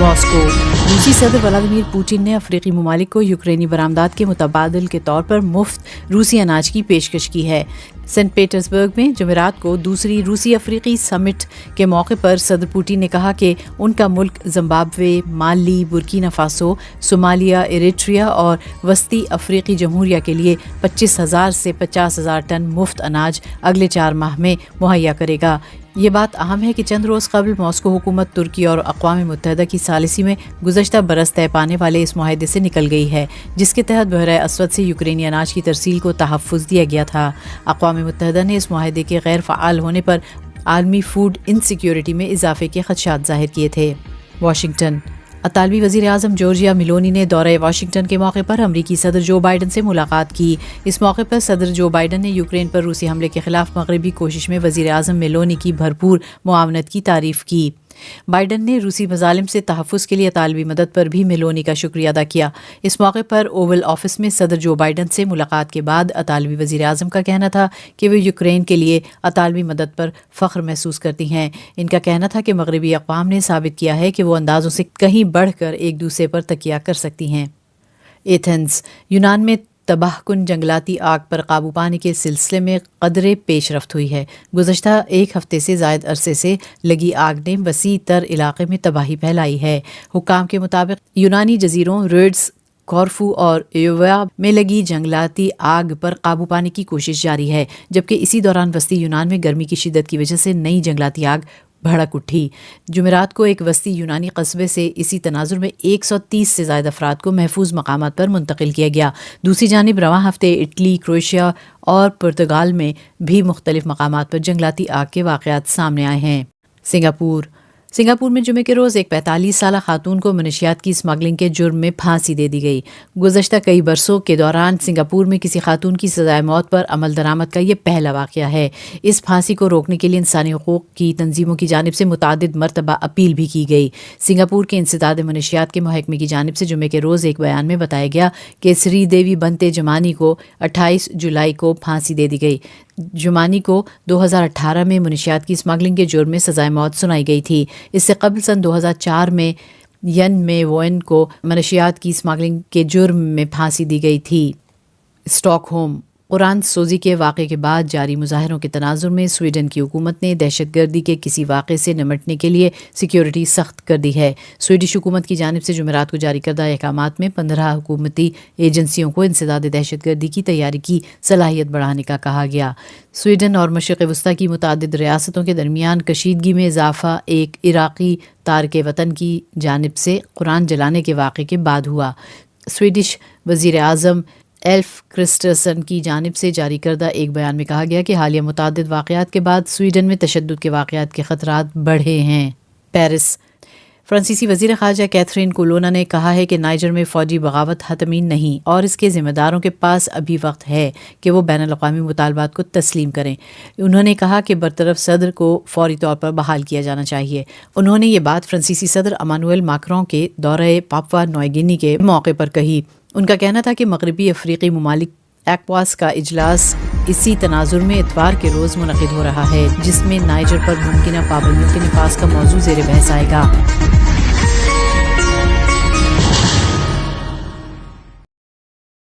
Moscow. रूसी सदर Vladimir Putin ने अफ्रीकी ममालिक को यूक्रेनी बरामदात के मुतबादल के तौर पर मुफ्त रूसी अनाज की पेशकश की है। सेंट पीटर्सबर्ग में जुमेरात को दूसरी रूसी अफ्रीकी समिट के मौके पर सदर पुतिन ने कहा कि उनका मुल्क जिम्बाब्वे, माली, बुर्किना फासो, सोमालिया, इरिट्रिया और वस्ती अफ्रीकी जमहूरिया के लिए 25,000 से 50,000 टन मुफ्त अनाज अगले 4 माह में मुहैया करेगा। ये बात अहम है कि चंद रोज़ कबल मॉस्को हुकूमत तुर्की और अक़वाम मुत्तहिदा की सालिसी में गुज़श्ता बरस तय पाने वाले इस मुआहदे से निकल गई है, जिसके तहत बहरे अस्वद से यूक्रेनी अनाज की तरसील को तहफ़्फ़ुज़ दिया गया था। अक़वाम मुत्तहिदा ने इस मुआहदे के गैर फ़आल होने पर आलमी फूड इनसिक्योरिटी में इजाफे के खदशात ज़ाहिर किए थे। वाशिंगटन। अतालवी वज़ीर आज़म जॉर्जिया मेलोनी ने दौरे वाशिंगटन के मौके पर अमरीकी सदर जो बाइडन से मुलाकात की। इस मौके पर सदर जो बाइडन ने यूक्रेन पर रूसी हमले के खिलाफ मगरबी कोशिश में वज़ीर आज़म मेलोनी की भरपूर मुआवनत की तारीफ़ की। बाइडन ने रूसी मज़ालिम से तहफ़्फ़ुज़ के लिए अतालवी मदद पर भी मेलोनी का शुक्रिया अदा किया। इस मौके पर ओवल ऑफिस में सदर जो बाइडन से मुलाकात के बाद अतालवी वज़ीर आज़म का कहना था कि वे यूक्रेन के लिए अतालवी मदद पर फ़ख्र महसूस करती हैं। इनका कहना था कि मगरबी अक़वाम ने साबित किया है कि वो अंदाज़ों से कहीं बढ़कर एक दूसरे पर तकिया कर सकती हैं। एथेंस। यूनान में तबाहकुन जंगलाती आग पर काबू पाने के सिलसिले में कदरे पेशरफ्त हुई है। गुज़श्ता 1 हफ्ते से ज़ायद अरसे से लगी आग ने वसी तर इलाके में तबाही फैलाई है। हुक्काम के मुताबिक यूनानी जजीरों रोड्स, कॉर्फू और एयोवा में लगी जंगलाती आग पर काबू पाने की कोशिश जारी है, जबकि इसी दौरान वस्ती यूनान में गर्मी की शिद्दत की वजह से नई जंगलाती आग भड़क उठी। जुमेरात को एक वस्ती यूनानी कस्बे से इसी तनाजुर में 130 से ज़्यादा अफराद को महफूज मकामात पर मुंतकिल किया गया। दूसरी जानिब रवां हफ्ते इटली, क्रोएशिया और पुर्तगाल में भी मुख्तलिफ मकामात पर जंगलाती आग के वाक़यात सामने आए हैं। सिंगापुर में जुमे के रोज़ एक 45 साला खातून को मनशियात की स्मगलिंग के जुर्म में फांसी दे दी गई। गुज़श्ता कई बरसों के दौरान सिंगापुर में किसी खातून की सज़ाए मौत पर अमल दरामद का यह पहला वाक़या है। इस फांसी को रोकने के लिए इंसानी हुकूक़ की तंजीमों की जानिब से मुतादिद मरतबा अपील भी की गई। सिंगापुर के इंसदाद मनशियात के महकमे की जानिब से जुमे के रोज़ एक बयान में बताया गया कि श्रीदेवी बनते जमानी को 28 जुलाई को फांसी दे दी गई। जुमानी को 2018 में मनशियात की स्मगलिंग के जुर्म में सज़ाए मौत सुनाई गई थी। इससे कबल सन 2004 में यन में वोन को मनशियात की स्मगलिंग के जुर्म में फांसी दी गई थी। स्टॉकहोम। कुरान सोजी के वाक़े के बाद जारी मुजाहरों के तनाजुर में स्वीडन की हुकूमत ने दहशतगर्दी के किसी वाक़े से निमटने के लिए सिक्योरिटी सख्त कर दी है। स्वीडिश हुकूमत की जानिब से जुमेरात को जारी करदा अहकामात में 15 हुकूमती एजेंसियों को इंसदाद दहशतगर्दी की तैयारी की सलाहियत बढ़ाने का कहा गया। स्वीडन और मशरिक़ वस्ता की मुतादिद रियासतों के दरमियान कशीदगी में इजाफा एक इराक़ी तारके वतन की जानिब से कुरान जलाने के वाक़े के बाद हुआ। स्वीडिश वज़ीर आज़म एल्फ क्रिस्टसन की जानिब से जारी करदा एक बयान में कहा गया कि हालिया मुतादिद वाक़यात के बाद स्वीडन में तशद्दुद के वाक़यात के ख़तरात बढ़े हैं। पेरिस। फ्रांसीसी वज़ीर ख़ारजा कैथरीन कोलोना ने कहा है कि नाइजर में फ़ौजी बगावत हतमी नहीं और इसके ज़िम्मेदारों के पास अभी वक्त है कि वो बैनुल अक़वामी मुतालबात को तस्लीम करें। उन्होंने कहा कि बरतरफ सदर को फ़ौरी तौर पर बहाल किया जाना चाहिए। उन्होंने ये बात फ्रांसीसी सदर इमानुएल मैक्रों के दौरे पापुआ न्यू गिनी के मौके पर कही। उनका कहना था कि मगरबी अफ्रीकी ममालिक एक्वास का इजलास इसी तनाजुर में इतवार के रोज़ मुनक़िद हो रहा है, जिसमें नाइजर पर मुमकिना पाबंदियों के निफाज़ का मौजू ज़ेर बहस आएगा।